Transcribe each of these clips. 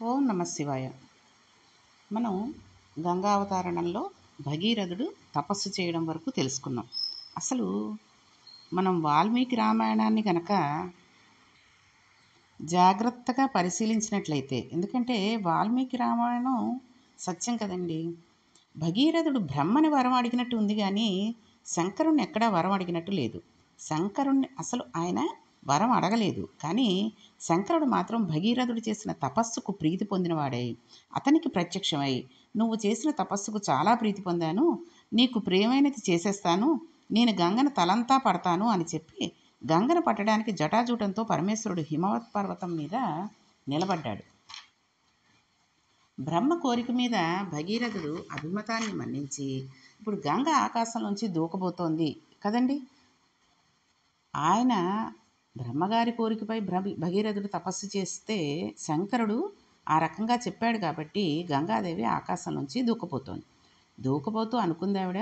ఓం నమ శివాయ. మనం గంగా అవతారణంలో భగీరథుడు తపస్సు చేయడం వరకు తెలుసుకున్నాం. అసలు మనం వాల్మీకి రామాయణాన్ని గనక జాగ్రత్తగా పరిశీలించినట్లయితే, ఎందుకంటే వాల్మీకి రామాయణం సత్యం కదండి. భగీరథుడు బ్రహ్మని వరం అడిగినట్టు ఉంది కానీ శంకరుణ్ణి ఎక్కడా వరం అడిగినట్టు లేదు. శంకరుణ్ణి అసలు ఆయన వరం అడగలేదు. కానీ శంకరుడు మాత్రం భగీరథుడు చేసిన తపస్సుకు ప్రీతి పొందినవాడై అతనికి ప్రత్యక్షమై, నువ్వు చేసిన తపస్సుకు చాలా ప్రీతి పొందాను, నీకు ప్రియమైనది చేసేస్తాను, నేను గంగను తలంతా పడతాను అని చెప్పి గంగను పట్టడానికి జటాజూటంతో పరమేశ్వరుడు హిమవత్ పర్వతం మీద నిలబడ్డాడు. బ్రహ్మ కోరిక మీద భగీరథుడు అభిమతాన్ని మన్నించి ఇప్పుడు గంగ ఆకాశం నుంచి దూకబోతోంది కదండి. ఆయన బ్రహ్మగారి కోరికపై భగీరథుడు తపస్సు చేస్తే శంకరుడు ఆ రకంగా చెప్పాడు కాబట్టి గంగాదేవి ఆకాశం నుంచి దూకపోతూ అనుకుంది ఆవిడ,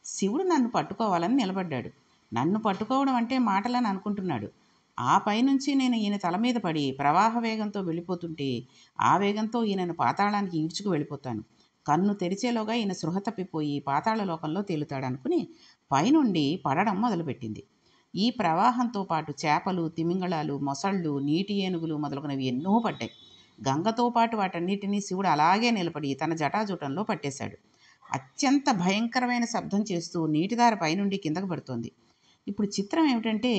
శివుడు నన్ను పట్టుకోవాలని నిలబడ్డాడు. నన్ను పట్టుకోవడం అంటే మాటలని అనుకుంటున్నాడు. ఆ పైనుంచి నేను ఈయన తల మీద పడి ప్రవాహ వేగంతో వెళ్ళిపోతుంటే ఆ వేగంతో ఈయనను పాతాళానికి ఈడ్చుకు వెళ్ళిపోతాను. కన్ను తెరిచేలోగా ఈయన సృహ తప్పిపోయి పాతాళ లోకంలో తేలుతాడనుకుని పైనుండి పడడం మొదలుపెట్టింది. ఈ ప్రవాహంతో పాటు చేపలు, తిమింగళాలు, మొసళ్ళు, నీటి ఏనుగులు మొదలగునవి ఎన్నో పడ్డాయి. గంగతో పాటు వాటన్నిటినీ శివుడు అలాగే నిలబడి తన జటాజూటంలో పట్టేశాడు. అత్యంత భయంకరమైన శబ్దం చేస్తూ నీటిధార పైనుండి కిందకు పడుతోంది. ఇప్పుడు చిత్రం ఏమిటంటే,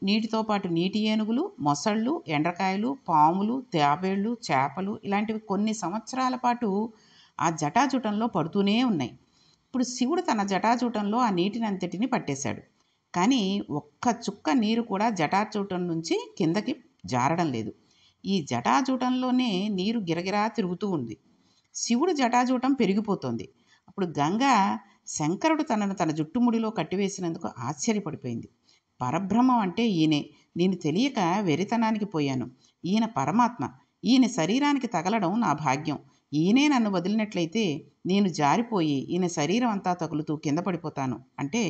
నీటితో పాటు నీటి ఏనుగులు, మొసళ్ళు, ఎండ్రకాయలు, పాములు, తాబేళ్ళు, చేపలు ఇలాంటివి కొన్ని సంవత్సరాల పాటు ఆ జటాజూటంలో పడుతూనే ఉన్నాయి. ఇప్పుడు శివుడు తన జటాజూటంలో ఆ నీటిని అంతటిని పట్టేశాడు. కానీ ఒక్క చుక్క నీరు కూడా జటాజూటం నుంచి కిందకి జారడం లేదు. ఈ జటాజూటంలోనే నీరు గిరగిరా తిరుగుతూ ఉంది. శివుడు జటాజూటం పెరిగిపోతోంది. అప్పుడు గంగ శంకరుడు తనను తన జుట్టుముడిలో కట్టివేసినందుకు ఆశ్చర్యపడిపోయింది. పరబ్రహ్మం అంటే ఈయనే, నేను తెలియక వెరితనానికి పోయాను. ఈయన పరమాత్మ, ఈయన శరీరానికి తగలడం నా భాగ్యం. ఈయనే నన్ను వదిలినట్లయితే నేను జారిపోయి ఈయన శరీరం అంతా తగులుతూ కింద పడిపోతాను. అంటే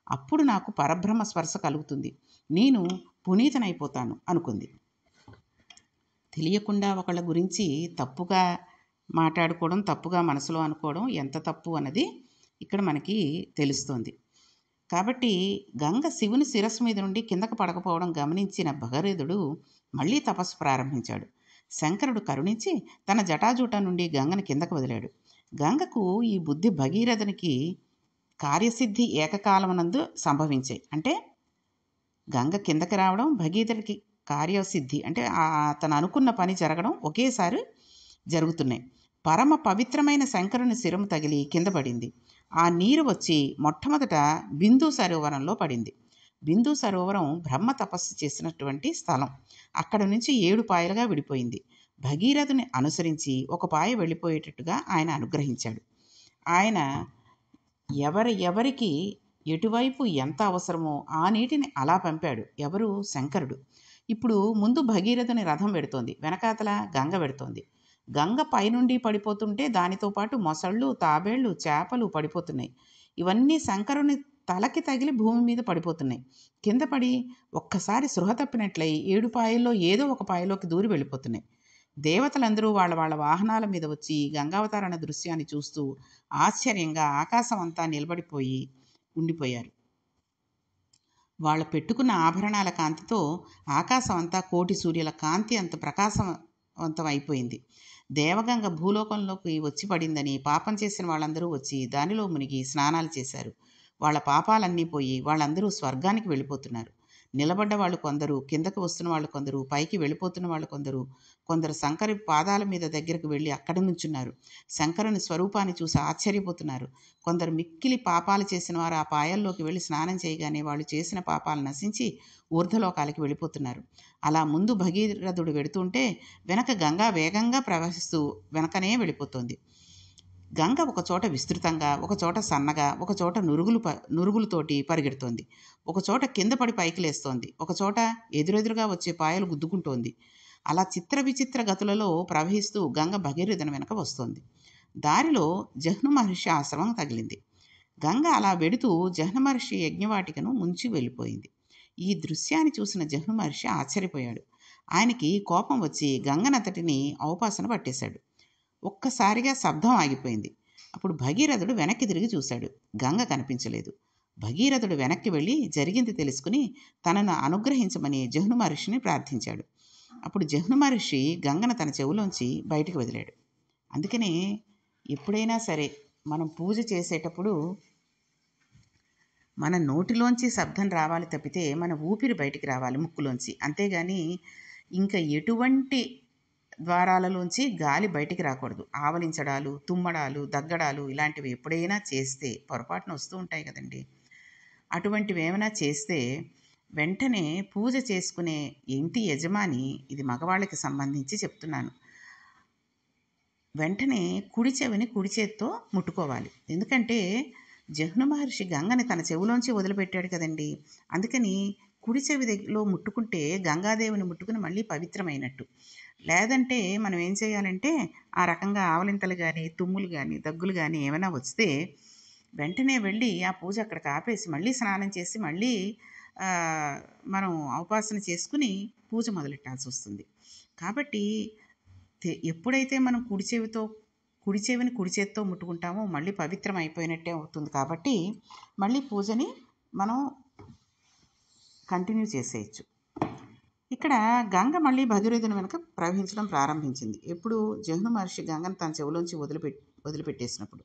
అప్పుడు నాకు పరబ్రహ్మ స్పర్శ కలుగుతుంది, నేను పునీతనైపోతాను అనుకుంది. తెలియకుండా ఒకళ్ళ గురించి తప్పుగా మాట్లాడుకోవడం, తప్పుగా మనసులో అనుకోవడం ఎంత తప్పు అన్నది ఇక్కడ మనకి తెలుస్తోంది. కాబట్టి గంగ శివుని శిరస్సు మీద నుండి కిందకు పడకపోవడం గమనించిన భగీరథుడు మళ్ళీ తపస్సు ప్రారంభించాడు. శంకరుడు కరుణించి తన జటాజూటం నుండి గంగను కిందకు వదిలాడు. గంగకు ఈ బుద్ధి భగీరథునికి కార్యసిద్ధి ఏకకాలమునందు సంభవించాయి. అంటే గంగ కిందకి రావడం, భగీరథుడికి కార్యసిద్ధి అంటే అతను అనుకున్న పని జరగడం ఒకేసారి జరుగుతున్నాయి. పరమ పవిత్రమైన శంకరుని శిరము తగిలి కింద పడింది. ఆ నీరు వచ్చి మొట్టమొదట బిందు సరోవరంలో పడింది. బిందు సరోవరం బ్రహ్మ తపస్సు చేసినటువంటి స్థలం. అక్కడ నుంచి 7 పాయలుగా విడిపోయింది. భగీరథుని అనుసరించి ఒక పాయ వెళ్ళిపోయేటట్టుగా ఆయన అనుగ్రహించాడు. ఆయన ఎవరికి ఎటువైపు ఎంత అవసరమో ఆ నీటిని అలా పంపాడు. ఎవరు? శంకరుడు. ఇప్పుడు ముందు భగీరథుని రథం వెడుతోంది, వెనకాతల గంగ వెడుతోంది. గంగ పైనుండి పడిపోతుంటే దానితో పాటు మొసళ్ళు, తాబేళ్ళు, చేపలు పడిపోతున్నాయి. ఇవన్నీ శంకరుని తలకి తగిలి భూమి మీద పడిపోతున్నాయి. కింద పడి ఒక్కసారి సృహ తప్పినట్లయి 7 పాయల్లో ఏదో ఒక పాయలోకి దూరి వెళ్ళిపోతున్నాయి. దేవతలందరూ వాళ్ళ వాళ్ళ వాహనాల మీద వచ్చి గంగావతరణ దృశ్యాన్ని చూస్తూ ఆశ్చర్యంగా ఆకాశం అంతా నిలబడిపోయి ఉండిపోయారు. వాళ్ళు పెట్టుకున్న ఆభరణాల కాంతితో ఆకాశం అంతా కోటి సూర్యుల కాంతి అంత ప్రకాశవంతం అయిపోయింది. దేవగంగ భూలోకంలోకి వచ్చి పడిందని పాపం చేసిన వాళ్ళందరూ వచ్చి దానిలో మునిగి స్నానాలు చేశారు. వాళ్ళ పాపాలన్నీ పోయి వాళ్ళందరూ స్వర్గానికి వెళ్ళిపోతున్నారు. నిలబడ్డ వాళ్ళు కొందరు, కిందకు వస్తున్న వాళ్ళు కొందరు, పైకి వెళ్ళిపోతున్న వాళ్ళు కొందరు శంకరి పాదాల మీద దగ్గరకు వెళ్ళి అక్కడ నుంచున్నారు. శంకరుని స్వరూపాన్ని చూసి ఆశ్చర్యపోతున్నారు. కొందరు మిక్కిలి పాపాలు చేసిన వారు ఆ పాయల్లోకి వెళ్ళి స్నానం చేయగానే వాళ్ళు చేసిన పాపాలు నశించి ఊర్ధ్వలోకాలకి వెళ్ళిపోతున్నారు. అలా ముందు భగీరథుడు వెడుతుంటే వెనక గంగా వేగంగా ప్రవహిస్తూ వెనకనే వెళ్ళిపోతుంది. గంగ ఒకచోట విస్తృతంగా, ఒకచోట సన్నగా, ఒకచోట నురుగులతోటి పరిగెడుతోంది. ఒకచోట కింద పడి పైకి లేస్తోంది, ఒకచోట ఎదురెదురుగా వచ్చే పాయలు గుద్దుకుంటోంది. అలా చిత్ర విచిత్ర గతులలో ప్రవహిస్తూ గంగ భగీరథుని వెనక వస్తోంది. దారిలో జహ్ను మహర్షి ఆశ్రమం తగిలింది. గంగ అలా వెడుతూ జహ్ను మహర్షి యజ్ఞవాటికను ముంచి వెళ్ళిపోయింది. ఈ దృశ్యాన్ని చూసిన జహ్ను మహర్షి ఆశ్చర్యపోయాడు. ఆయనకి కోపం వచ్చి గంగనంతటిని ఔపాసన పట్టేశాడు. ఒక్కసారిగా శబ్దం ఆగిపోయింది. అప్పుడు భగీరథుడు వెనక్కి తిరిగి చూశాడు. గంగ కనిపించలేదు. భగీరథుడు వెనక్కి వెళ్ళి జరిగింది తెలుసుకుని తనను అనుగ్రహించమని జహ్ను మహర్షిని ప్రార్థించాడు. అప్పుడు జహ్ను మహర్షి గంగను తన చెవులోంచి బయటికి వదిలాడు. అందుకనే ఎప్పుడైనా సరే మనం పూజ చేసేటప్పుడు మన నోటిలోంచి శబ్దం రావాలి తప్పితే మన ఊపిరి బయటికి రావాలి ముక్కులోంచి. అంతేగాని ఇంకా ఎటువంటి ద్వారాలలోంచి గాలి బయటికి రాకూడదు. ఆవలించడాలు, తుమ్మడాలు, దగ్గడాలు ఇలాంటివి ఎప్పుడైనా చేస్తే పొరపాటున వస్తూ ఉంటాయి కదండి. అటువంటివి ఏమైనా చేస్తే వెంటనే పూజ చేసుకునే ఇంటి యజమాని, ఇది మగవాళ్ళకి సంబంధించి చెప్తున్నాను, వెంటనే కుడి చెవిని కుడి చేత్తో ముట్టుకోవాలి. ఎందుకంటే జహ్ను మహర్షి గంగని తన చెవిలోంచి వదిలిపెట్టాడు కదండి. అందుకని కుడి చెవి దగ్గరలో ముట్టుకుంటే గంగాదేవిని ముట్టుకుని మళ్ళీ పవిత్రమైనట్టు. లేదంటే మనం ఏం చేయాలంటే ఆ రకంగా ఆవలింతలు కానీ, తుమ్ములు కానీ, దగ్గులు కానీ ఏమైనా వస్తే వెంటనే వెళ్ళి ఆ పూజ అక్కడికి ఆపేసి మళ్ళీ స్నానం చేసి మళ్ళీ మనం ఉపాసన చేసుకుని పూజ మొదలెట్టాల్సి వస్తుంది. కాబట్టి ఎప్పుడైతే మనం కుడి చెవిని కుడి చేత్తో ముట్టుకుంటామో మళ్ళీ పవిత్రం అయిపోయినట్టే అవుతుంది. కాబట్టి మళ్ళీ పూజని మనం కంటిన్యూ చేసేయచ్చు. ఇక్కడ గంగ మళ్ళీ భగీరథుని వెనుక ప్రవహించడం ప్రారంభించింది. ఎప్పుడు జహ్ను మహర్షి గంగను తన చెవిలోంచి వదిలిపెట్టేసినప్పుడు.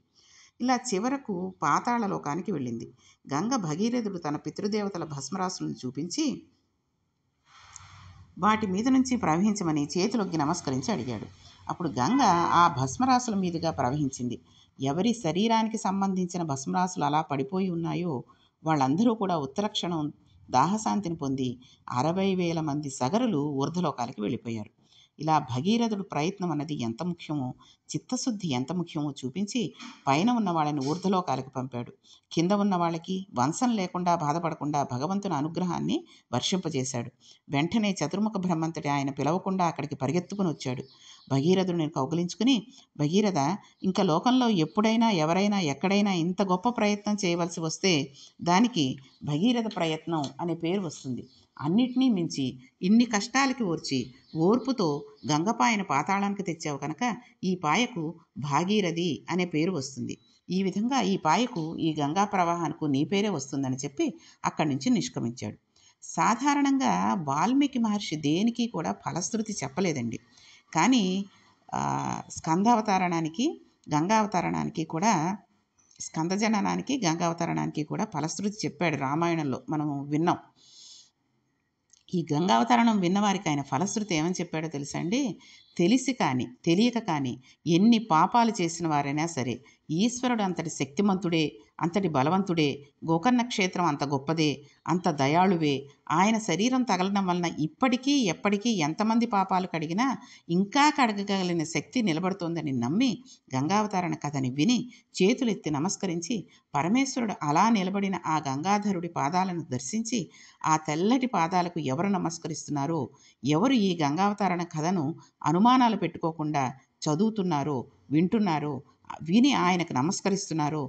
ఇలా చివరకు పాతాళ లోకానికి వెళ్ళింది. గంగ భగీరథుడు తన పితృదేవతల భస్మరాసులను చూపించి వాటి మీద నుంచి ప్రవహించమని చేతులొగ్గి నమస్కరించి అడిగాడు. అప్పుడు గంగ ఆ భస్మరాసుల మీదుగా ప్రవహించింది. ఎవరి శరీరానికి సంబంధించిన భస్మరాసులు అలా పడిపోయి ఉన్నాయో వాళ్ళందరూ కూడా ఉత్తరక్షణం దాహశాంతిని పొంది 60,000 మంది సగరులు ఊర్ధ్వలోకాలకి వెళ్ళిపోయారు. ఇలా భగీరథుడు ప్రయత్నం అన్నది ఎంత ముఖ్యమో, చిత్తశుద్ధి ఎంత ముఖ్యమో చూపించి పైన ఉన్న వాళ్ళని ఊర్ధ్వలోకాలకు పంపాడు. కింద ఉన్న వాళ్ళకి వంశం లేకుండా బాధపడకుండా భగవంతుని అనుగ్రహాన్ని వర్షింపజేశాడు. వెంటనే చతుర్ముఖ బ్రహ్మంతుడి ఆయన పిలవకుండా అక్కడికి పరిగెత్తుకుని వచ్చాడు. భగీరథుడిని కౌగిలించుకుని, భగీరథ, ఇంకా లోకంలో ఎప్పుడైనా ఎవరైనా ఎక్కడైనా ఇంత గొప్ప ప్రయత్నం చేయవలసి వస్తే దానికి భగీరథ ప్రయత్నం అనే పేరు వస్తుంది. అన్నిటినీ మించి ఇన్ని కష్టాలకి ఓర్పుతో గంగపాయను పాతాళానికి తెచ్చావు కనుక ఈ పాయకు భాగీరథి అనే పేరు వస్తుంది. ఈ విధంగా ఈ పాయకు, ఈ గంగా ప్రవాహానికి నీ పేరే వస్తుందని చెప్పి అక్కడి నుంచి నిష్క్రమించాడు. సాధారణంగా వాల్మీకి మహర్షి దేనికి కూడా ఫలశ్రుతి చెప్పలేదండి. కానీ స్కందావతరణానికి గంగావతరణానికి కూడా, స్కందజననానికి గంగావతరణానికి కూడా ఫలశ్రుతి చెప్పాడు. రామాయణంలో మనం విన్నాం. ఈ గంగావతరణం విన్నవారికి ఆయన ఫలశ్రుతి ఏమని చెప్పాడో తెలుసా అండి? తెలిసి కానీ తెలియక కానీ ఎన్ని పాపాలు చేసిన వారైనా సరే ఈశ్వరుడు అంతటి శక్తిమంతుడే, అంతటి బలవంతుడే, గోకర్ణ క్షేత్రం అంత గొప్పదే, అంత దయాళువే, ఆయన శరీరం తగలడం వలన ఇప్పటికీ ఎప్పటికీ ఎంతమంది పాపాలు కడిగినా ఇంకా కడగగలిగిన శక్తి నిలబడుతోందని నమ్మి గంగావతరణ కథని విని చేతులెత్తి నమస్కరించి పరమేశ్వరుడు అలా నిలబడిన ఆ గంగాధరుడి పాదాలను దర్శించి ఆ తెల్లటి పాదాలకు ఎవరు నమస్కరిస్తున్నారో, ఎవరు ఈ గంగావతరణ కథను అనుమానాలు పెట్టుకోకుండా చదువుతున్నారో, వింటున్నారో, విని ఆయనకు నమస్కరిస్తున్నారో,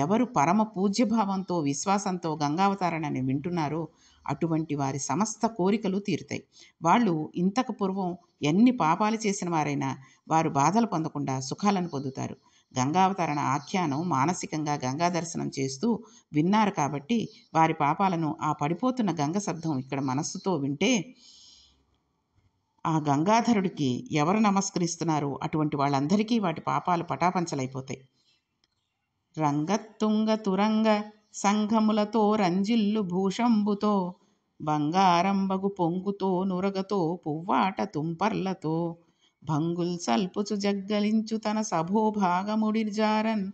ఎవరు పరమ పూజ్యభావంతో విశ్వాసంతో గంగావతరణని వింటున్నారో అటువంటి వారి సమస్త కోరికలు తీరుతాయి. వాళ్ళు ఇంతకు పూర్వం ఎన్ని పాపాలు చేసిన వారైనా వారు బాధలు పొందకుండా సుఖాలను పొందుతారు. గంగావతరణ ఆఖ్యానం మానసికంగా గంగా దర్శనం చేస్తూ విన్నారు కాబట్టి వారి పాపాలను ఆ పడిపోతున్న గంగ శబ్దం ఇక్కడ మనస్సుతో వింటే ఆ గంగాధరుడికి ఎవరు నమస్కరిస్తున్నారో అటువంటి వాళ్ళందరికీ వాటి పాపాలు పటాపంచలైపోతాయి. రంగత్తుంగ తురంగ సంఘములతో రంజిల్లు భూషంబుతో బంగారంబగు పొంగుతో నురగతో పువ్వాట తుంపర్లతో భంగుల్ సల్పుచు జగ్గలించు తన సభోభాగముడిజారన్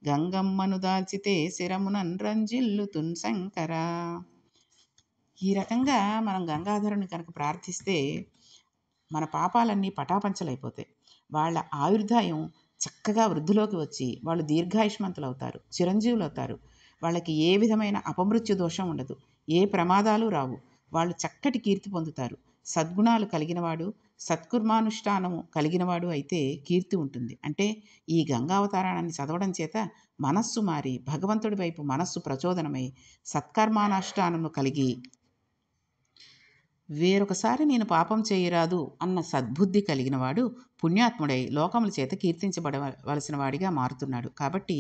గంగమ్మను దాల్చితే శిరమునన్ రంజిల్లుతున్ శంకర. ఈ రకంగా మనం గంగాధరుని కనుక ప్రార్థిస్తే మన పాపాలన్నీ పటాపంచలైపోతాయి. వాళ్ళ ఆయుర్దాయం చక్కగా వృద్ధిలోకి వచ్చి వాళ్ళు దీర్ఘాయుష్మంతులు అవుతారు, చిరంజీవులు అవుతారు. వాళ్ళకి ఏ విధమైన అపమృత్యు దోషం ఉండదు, ఏ ప్రమాదాలు రావు. వాళ్ళు చక్కటి కీర్తి పొందుతారు. సద్గుణాలు కలిగినవాడు, సత్కర్మానుష్ఠానము కలిగినవాడు అయితే కీర్తి ఉంటుంది. అంటే ఈ గంగావతారాన్ని చదవడం చేత మనస్సు మారి భగవంతుడి వైపు మనస్సు ప్రచోదనమై సత్కర్మానుష్ఠానము కలిగి వేరొకసారి నేను పాపం చేయరాదు అన్న సద్బుద్ధి కలిగినవాడు పుణ్యాత్ముడై లోకముల చేత కీర్తించబడవలసిన వాడిగా మారుతున్నాడు. కాబట్టి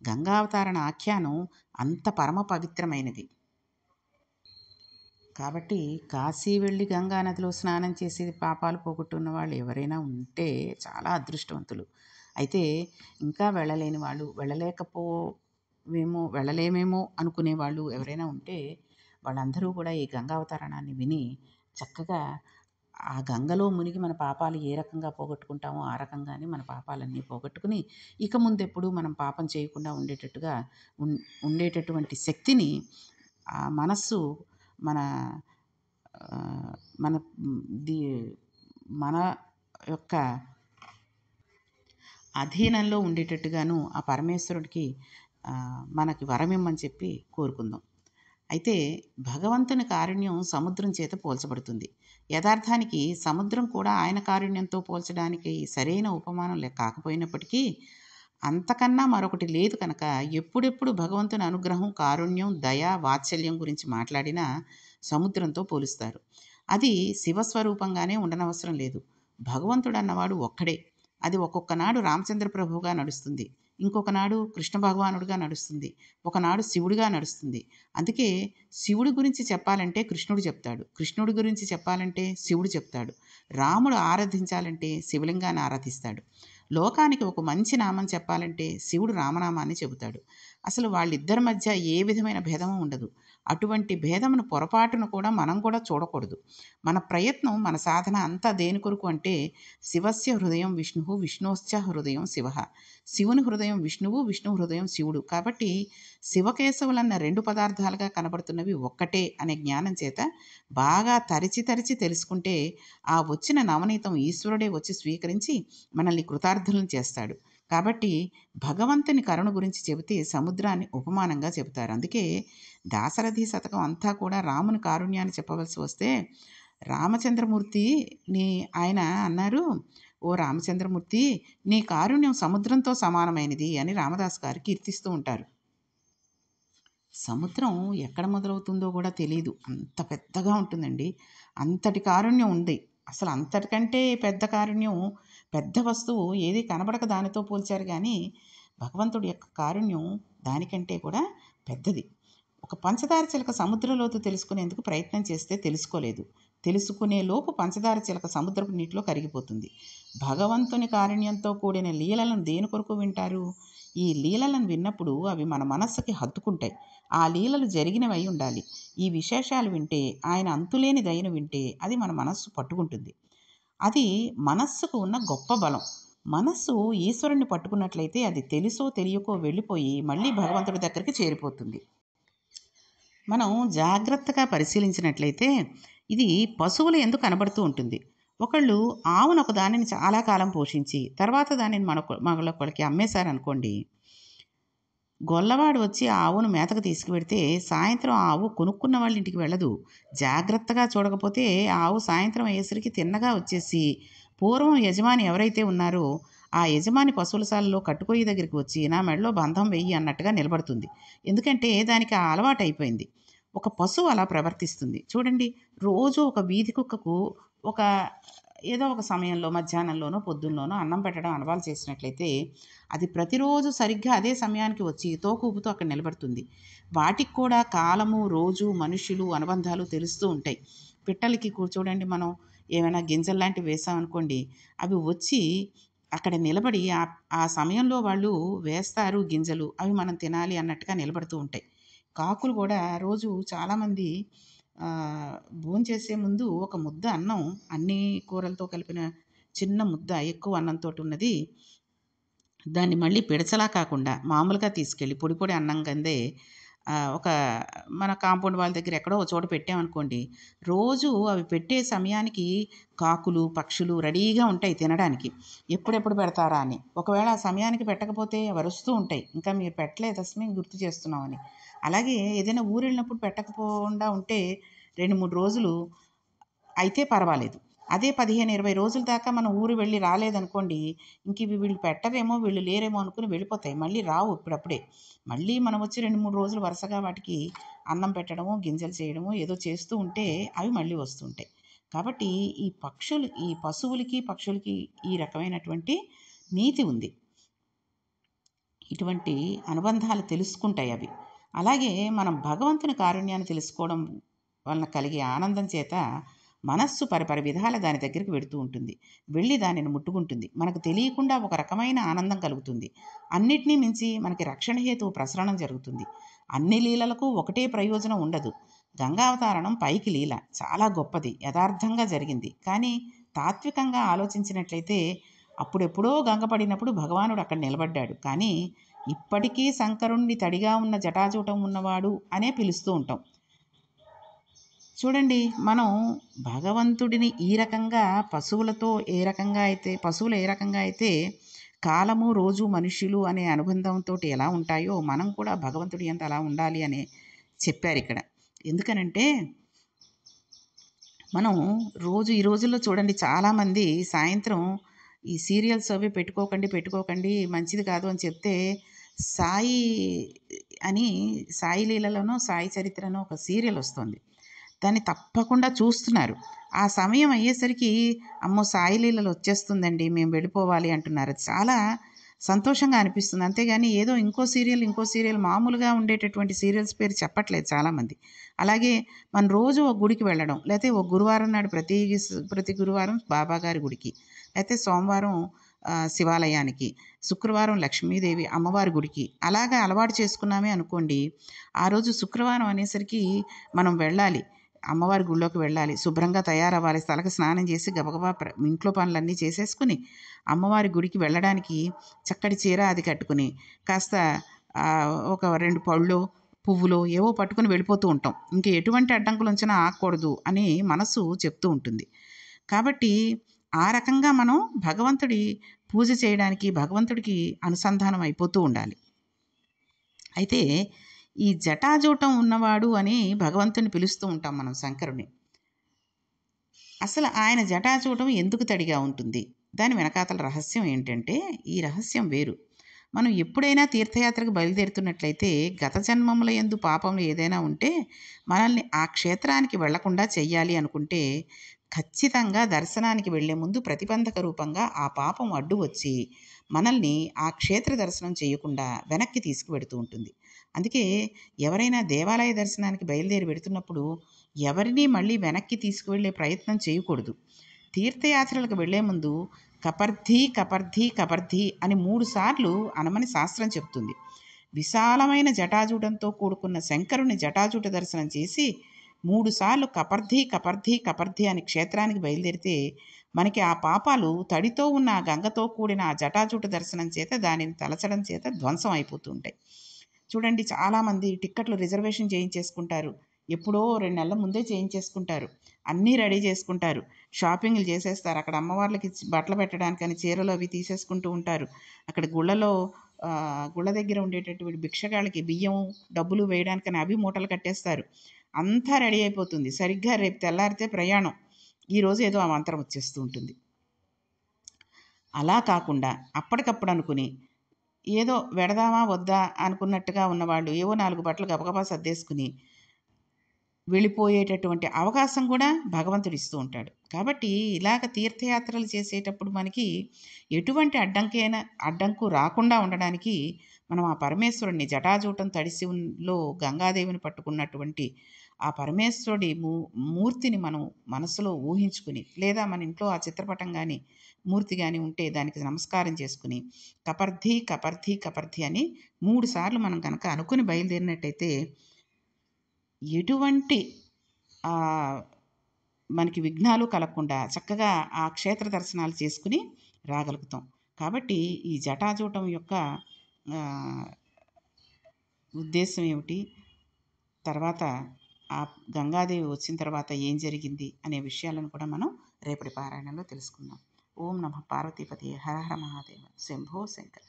గంగావతరణ ఆఖ్యానం అంత పరమ పవిత్రమైనది. కాబట్టి కాశీ వెళ్ళి గంగా నదిలో స్నానం చేసి పాపాలు పోగొట్టున్న వాళ్ళు ఎవరైనా ఉంటే చాలా అదృష్టవంతులు. అయితే ఇంకా వెళ్ళలేని వాళ్ళు, వెళ్ళలేమేమో అనుకునే వాళ్ళు ఎవరైనా ఉంటే వాళ్ళందరూ కూడా ఈ గంగావతరణాన్ని విని చక్కగా ఆ గంగలో మునిగి మన పాపాలు ఏ రకంగా పోగొట్టుకుంటామో ఆ రకంగానే మన పాపాలన్నీ పోగొట్టుకుని ఇక ముందెప్పుడు మనం పాపం చేయకుండా ఉండేటటువంటి శక్తిని ఆ మనస్సు మన ఆ, మన ది మన యొక్క అధీనంలో ఉండేటట్టుగాను ఆ పరమేశ్వరుడికి మనకి వరమిమ్మని చెప్పి కోరుకుందాం. అయితే భగవంతుని కారుణ్యం సముద్రం చేత పోల్చబడుతుంది. యథార్థానికి సముద్రం కూడా ఆయన కారుణ్యంతో పోల్చడానికి సరైన ఉపమానం కాకపోయినప్పటికీ అంతకన్నా మరొకటి లేదు కనుక ఎప్పుడెప్పుడు భగవంతుని అనుగ్రహం, కారుణ్యం, దయ, వాత్సల్యం గురించి మాట్లాడినా సముద్రంతో పోలుస్తారు. అది శివస్వరూపంగానే ఉండనవసరం లేదు. భగవంతుడు అన్నవాడు ఒక్కడే. అది ఒక్కొక్క నాడు రామచంద్ర ప్రభువుగా నడుస్తుంది, ఇంకొక నాడు కృష్ణ భగవానుడిగా నడుస్తుంది, ఒకనాడు శివుడిగా నడుస్తుంది. అందుకే శివుడి గురించి చెప్పాలంటే కృష్ణుడు చెప్తాడు, కృష్ణుడి గురించి చెప్పాలంటే శివుడు చెప్తాడు, రాముడు ఆరాధించాలంటే శివలింగాన్ని ఆరాధిస్తాడు, లోకానికి ఒక మంచి నామం చెప్పాలంటే శివుడు రామనామాన్ని చెబుతాడు. అసలు వాళ్ళిద్దరి మధ్య ఏ విధమైన భేదము ఉండదు. అటువంటి భేదమును పొరపాటును కూడా మనం కూడా చూడకూడదు. మన ప్రయత్నం, మన సాధన అంతా దేని కొరకు అంటే శివస్య హృదయం విష్ణువు, విష్ణోశ్చ హృదయం శివ. శివుని హృదయం విష్ణువు, విష్ణు హృదయం శివుడు. కాబట్టి శివకేశవులన్న రెండు పదార్థాలుగా కనబడుతున్నవి ఒక్కటే అనే జ్ఞానం చేత బాగా తరిచి తరిచి తెలుసుకుంటే ఆ వచ్చిన నవనీతం ఈశ్వరుడే వచ్చి స్వీకరించి మనల్ని కృతార్థులను చేస్తాడు. కాబట్టి భగవంతుని కరుణ గురించి చెబితే సముద్రాన్ని ఉపమానంగా చెబుతారు. అందుకే దాశరథి శతకం అంతా కూడా రాముని కారుణ్యాన్ని చెప్పవలసి వస్తే రామచంద్రమూర్తిని ఆయన అన్నారు, ఓ రామచంద్రమూర్తి, నీ కారుణ్యం సముద్రంతో సమానమైనది అని రామదాస్ గారు కీర్తిస్తూ ఉంటారు. సముద్రం ఎక్కడ మొదలవుతుందో కూడా తెలియదు, అంత పెద్దగా ఉంటుందండి. అంతటి కారుణ్యం ఉంది. అసలు అంతటికంటే పెద్ద కారుణ్యం, పెద్ద వస్తువు ఏది కనబడక దానితో పోల్చారు కానీ భగవంతుడి యొక్క కారుణ్యం దానికంటే కూడా పెద్దది. ఒక పంచదార చిలక సముద్ర లోతు తెలుసుకునేందుకు ప్రయత్నం చేస్తే తెలుసుకోలేదు. తెలుసుకునే లోపు పంచదార చిలక సముద్రపు నీటిలో కరిగిపోతుంది. భగవంతుని కారుణ్యంతో కూడిన లీలలను దేని కొరకు వింటారు? ఈ లీలలను విన్నప్పుడు అవి మన మనస్సుకి హత్తుకుంటాయి. ఆ లీలలు జరిగినవై ఉండాలి. ఈ విశేషాలు వింటే, ఆయన అంతులేని దయను వింటే అది మన మనస్సు పట్టుకుంటుంది. అది మనస్సుకు ఉన్న గొప్ప బలం. మనస్సు ఈశ్వరుణ్ణి పట్టుకున్నట్లయితే అది తెలుసో తెలియకో వెళ్ళిపోయి మళ్ళీ భగవంతుడి దగ్గరికి చేరిపోతుంది. మనం జాగ్రత్తగా పరిశీలించినట్లయితే ఇది పశువుల యందు కనబడుతూ ఉంటుంది. ఒకళ్ళు ఆవును ఒక దానిని చాలా కాలం పోషించి తర్వాత దానిని మరొకరికి అమ్మేశారనుకోండి, గొల్లవాడు వచ్చి ఆ ఆవును మేతకు తీసుకువెడితే సాయంత్రం ఆ ఆవు కొనుక్కున్న వాళ్ళ ఇంటికి వెళ్ళదు. జాగ్రత్తగా చూడకపోతే ఆ ఆవు సాయంత్రం అయ్యేసరికి తిన్నగా వచ్చేసి పూర్వం యజమాని ఎవరైతే ఉన్నారో ఆ యజమాని పశువులశాలలో కట్టుకొయ్యి దగ్గరికి వచ్చి నా మెడలో బంధం వెయ్యి అన్నట్టుగా నిలబడుతుంది. ఎందుకంటే దానికి ఆ అలవాటు అయిపోయింది. ఒక పశువు అలా ప్రవర్తిస్తుంది. చూడండి, రోజు ఒక వీధి కుక్కకు ఒక ఏదో ఒక సమయంలో మధ్యాహ్నంలోనో పొద్దున్నలోనో అన్నం పెట్టడం అలవాటు చేసినట్లయితే అది ప్రతిరోజు సరిగ్గా అదే సమయానికి వచ్చి తోకూపుతూ అక్కడ నిలబడుతుంది. వాటికి కూడా కాలము, రోజు, మనుషులు, అనుబంధాలు తెలుస్తూ ఉంటాయి. పిట్టలకి చూడండి, మనం ఏమైనా గింజలు లాంటివి వేసామనుకోండి, అవి వచ్చి అక్కడ నిలబడి ఆ సమయంలో వాళ్ళు వేస్తారు గింజలు, అవి మనం తినాలి అన్నట్టుగా నిలబడుతూ ఉంటాయి. కాకులు కూడా రోజు చాలామంది భోంచేసే ముందు ఒక ముద్ద అన్నం, అన్ని కూరలతో కలిపిన చిన్న ముద్ద ఎక్కువ అన్నంతో ఉన్నది, దాన్ని మళ్ళీ పిడచలా కాకుండా మామూలుగా తీసుకెళ్ళి పొడి పొడి అన్నం కిందే ఒక మన కాంపౌండ్ వాళ్ళ దగ్గర ఎక్కడో ఒక చోట పెట్టామనుకోండి, రోజు అవి పెట్టే సమయానికి కాకులు, పక్షులు రెడీగా ఉంటాయి తినడానికి, ఎప్పుడెప్పుడు పెడతారా అని. ఒకవేళ ఆ సమయానికి పెట్టకపోతే వరుస్తూ ఉంటాయి, ఇంకా మీరు పెట్టలేదు అసలు గుర్తు చేస్తున్నామని. అలాగే ఏదైనా ఊరు వెళ్ళినప్పుడు పెట్టకపోకుండా ఉంటే 2-3 రోజులు అయితే పర్వాలేదు. అదే 15, 20 రోజుల దాకా మనం ఊరు వెళ్ళి రాలేదనుకోండి, ఇంక ఇవి వీళ్ళు పెట్టరేమో, వీళ్ళు లేరేమో అనుకుని వెళ్ళిపోతాయి. మళ్ళీ రావు ఇప్పుడప్పుడే. మళ్ళీ మనం వచ్చి 2, 3 రోజులు వరుసగా వాటికి అన్నం పెట్టడమో, గింజలు చేయడమో ఏదో చేస్తూ ఉంటే అవి మళ్ళీ వస్తుంటాయి. కాబట్టి ఈ పశువులకి, పక్షులకి ఈ రకమైనటువంటి నీతి ఉంది. ఇటువంటి అనుబంధాలు తెలుసుకుంటాయి అవి. అలాగే మనం భగవంతుని కారుణ్యాన్ని తెలుసుకోవడం వలన కలిగే ఆనందం చేత మనస్సు పరిపరి విధాల దాని దగ్గరికి వెడుతూ ఉంటుంది. వెళ్ళి దానిని ముట్టుకుంటుంది. మనకు తెలియకుండా ఒక రకమైన ఆనందం కలుగుతుంది. అన్నిటినీ మించి మనకి రక్షణ హేతువు ప్రసరణం జరుగుతుంది. అన్ని లీలలకు ఒకటే ప్రయోజనం ఉండదు. గంగావతారణం పైకి లీల చాలా గొప్పది, యథార్థంగా జరిగింది. కానీ తాత్వికంగా ఆలోచించినట్లయితే అప్పుడెప్పుడో గంగపడినప్పుడు భగవానుడు అక్కడ నిలబడ్డాడు. కానీ ఇప్పటికీ శంకరుణ్ణి తడిగా ఉన్న జటాజూటం ఉన్నవాడు అనే పిలుస్తూ ఉంటాం. చూడండి, మనం భగవంతుడిని ఈ రకంగా పశువులు ఏ రకంగా అయితే కాలము, రోజు, మనుష్యులు అనే అనుబంధంతో ఎలా ఉంటాయో మనం కూడా భగవంతుడి అంత అలా ఉండాలి అని చెప్పారు ఇక్కడ. ఎందుకనంటే మనం ఈ రోజుల్లో చూడండి, చాలామంది సాయంత్రం ఈ సీరియల్స్ అవి పెట్టుకోకండి మంచిది కాదు అని చెప్తే సాయి సాయి లీలలోనో సాయి చరిత్రనో ఒక సీరియల్ వస్తుంది. దాన్ని తప్పకుండా చూస్తున్నారు. ఆ సమయం అయ్యేసరికి అమ్మో సాయి లీలలు వచ్చేస్తుందండి, మేము వెళ్ళిపోవాలి అంటున్నారు. అది చాలా సంతోషంగా అనిపిస్తుంది. అంతేగాని ఏదో ఇంకో సీరియల్ మామూలుగా ఉండేటటువంటి సీరియల్స్ పేరు చెప్పట్లేదు చాలామంది. అలాగే మనం రోజు ఒక గుడికి వెళ్ళడం, లేకపోతే ఒక గురువారం నాడు ప్రతి గురువారం బాబాగారి గుడికి, లేకపోతే సోమవారం శివాలయానికి, శుక్రవారం లక్ష్మీదేవి అమ్మవారి గుడికి అలాగా అలవాటు చేసుకున్నామే అనుకోండి, ఆ రోజు శుక్రవారం అనేసరికి మనం వెళ్ళాలి, అమ్మవారి గుడిలోకి వెళ్ళాలి, శుభ్రంగా తయారవ్వాలి, తలకు స్నానం చేసి గబగబా ఇంట్లో పనులన్నీ చేసేసుకుని అమ్మవారి గుడికి వెళ్ళడానికి చక్కటి చీర అది కట్టుకుని కాస్త ఒక 2 పళ్ళు, పువ్వులు ఏవో పట్టుకుని వెళ్ళిపోతూ ఉంటాం. ఇంక ఎటువంటి అడ్డంకులు వచ్చినా ఆగకూడదు అని మనసు చెప్తూ ఉంటుంది. కాబట్టి ఆ రకంగా మనం భగవంతుడి పూజ చేయడానికి భగవంతుడికి అనుసంధానం అయిపోతూ ఉండాలి. అయితే ఈ జటాజూటం ఉన్నవాడు అని భగవంతుని పిలుస్తూ ఉంటాం మనం శంకరుని. అసలు ఆయన జటాజూటం ఎందుకు తడిగా ఉంటుంది? దాని వెనకాతల రహస్యం ఏంటంటే, ఈ రహస్యం వేరు. మనం ఎప్పుడైనా తీర్థయాత్రకు బయలుదేరుతున్నట్లయితే గత జన్మముల యందు పాపములు ఏదైనా ఉంటే మనల్ని ఆ క్షేత్రానికి వెళ్లకుండా చెయ్యాలి అనుకుంటే ఖచ్చితంగా దర్శనానికి వెళ్లే ముందు ప్రతిబంధక రూపంగా ఆ పాపం అడ్డు వచ్చి మనల్ని ఆ క్షేత్ర దర్శనం చేయకుండా వెనక్కి తీసుకువెడుతూ ఉంటుంది. అందుకే ఎవరైనా దేవాలయ దర్శనానికి బయలుదేరి వెడుతున్నప్పుడు ఎవరినీ మళ్ళీ వెనక్కి తీసుకువెళ్ళే ప్రయత్నం చేయకూడదు. తీర్థయాత్రలకు వెళ్లే ముందు కపర్ధి కపర్ధి కపర్ధి అని 3 సార్లు అనమని శాస్త్రం చెప్తుంది. విశాలమైన జటాజూటంతో కూడుకున్న శంకరుని జటాజూట దర్శనం చేసి 3 సార్లు కపర్ధి కపర్ధి కపర్ధి అని క్షేత్రానికి బయలుదేరితే మనకి ఆ పాపాలు తడితో ఉన్న ఆ గంగతో కూడిన ఆ జటాజూట దర్శనం చేత దానిని తలచడం చేత ధ్వంసం అయిపోతూ ఉంటాయి. చూడండి, చాలామంది టిక్కెట్లు రిజర్వేషన్ చేయించేసుకుంటారు. ఎప్పుడో 2 నెలల ముందే చేయించేసుకుంటారు. అన్నీ రెడీ చేసుకుంటారు. షాపింగ్లు చేసేస్తారు. అక్కడ అమ్మవార్లకి బట్టలు పెట్టడానికని చీరలు అవి తీసేసుకుంటూ ఉంటారు. అక్కడ గుళ్ళ దగ్గర ఉండేటటువంటి భిక్షగాళ్ళకి బియ్యం, డబ్బులు వేయడానికని అవి మూటలు కట్టేస్తారు. అంతా రెడీ అయిపోతుంది. సరిగ్గా రేపు తెల్లారితే ప్రయాణం. ఈరోజు ఏదో అవాంతరం వచ్చేస్తూ ఉంటుంది. అలా కాకుండా అప్పటికప్పుడు అనుకుని ఏదో వెడదామా వద్దా అనుకున్నట్టుగా ఉన్నవాళ్ళు ఏవో 4 బట్టలు గబగబా సర్దేసుకుని వెళ్ళిపోయేటటువంటి అవకాశం కూడా భగవంతుడు ఇస్తూ ఉంటాడు. కాబట్టి ఇలాగ తీర్థయాత్రలు చేసేటప్పుడు మనకి ఎటువంటి అడ్డంకు రాకుండా ఉండడానికి మనం ఆ పరమేశ్వరుడిని జటాజూటం తడిసిలో గంగాదేవిని పట్టుకున్నటువంటి ఆ పరమేశ్వరుడి మూర్తిని మనం మనసులో ఊహించుకుని, లేదా మన ఇంట్లో ఆ చిత్రపటం కానీ మూర్తి కానీ ఉంటే దానికి నమస్కారం చేసుకుని కపర్ధి కపర్ధి కపర్ధి అని 3 సార్లు మనం కనుక అనుకుని బయలుదేరినట్టయితే ఎటువంటి మనకి విఘ్నాలు కలగకుండా చక్కగా ఆ క్షేత్ర దర్శనాలు చేసుకుని రాగలుగుతాం. కాబట్టి ఈ జటాజూటం యొక్క ఉద్దేశం ఏమిటి, తర్వాత ఆ గంగాదేవి వచ్చిన తర్వాత ఏం జరిగింది అనే విషయాలను కూడా మనం రేపటి పారాయణంలో తెలుసుకుందాం. ఓం నమః పార్వతీపతయే హర హర మహాదేవ శంభో శంకర.